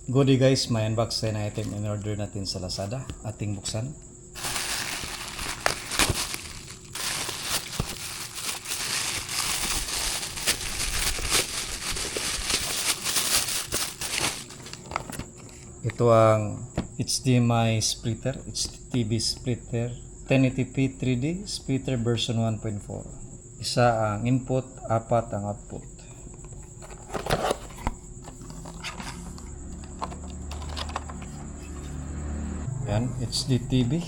Goodie guys, may unbox tayo na item in order natin sa Lazada. Ating buksan. Ito ang HDMI splitter, HDTV splitter, 1080p 3D splitter version 1.4. Isa ang input, apat ang output. Yan, HDTV.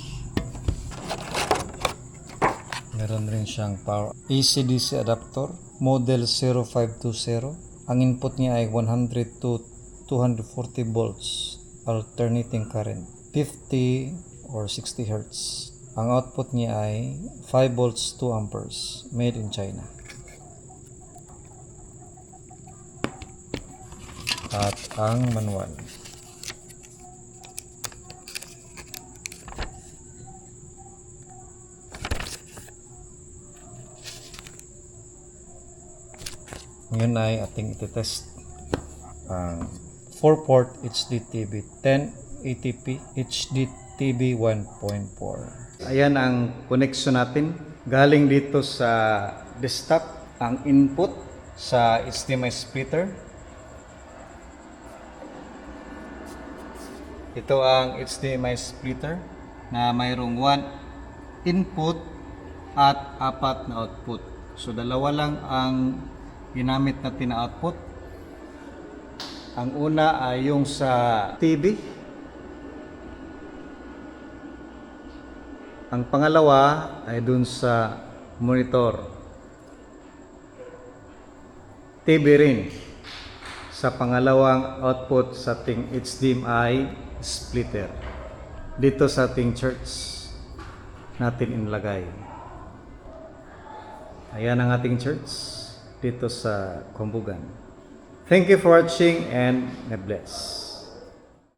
Meron rin siyang power AC/DC adapter, model 0520. Ang input niya ay 100 to 240 volts, alternating current, 50 or 60 Hz. Ang output niya ay 5 volts 2 amperes, made in China. At ang manual. Ngayon ay ating ititest ang 4-port HDTV 1080p HDTV 1.4. Ayan ang connection natin. Galing dito sa desktop ang input sa HDMI splitter. Ito ang HDMI splitter na mayroong 1 input at 4 na output. So dalawa lang ang ginamit natin na output. Ang una ay yung sa TV. Ang pangalawa ay dun sa monitor. TV rin sa pangalawang output sa ating HDMI splitter. Dito sa ating church natin inilagay. Ayan ang ating church dito sa Kumbugan. Thank you for watching and God bless.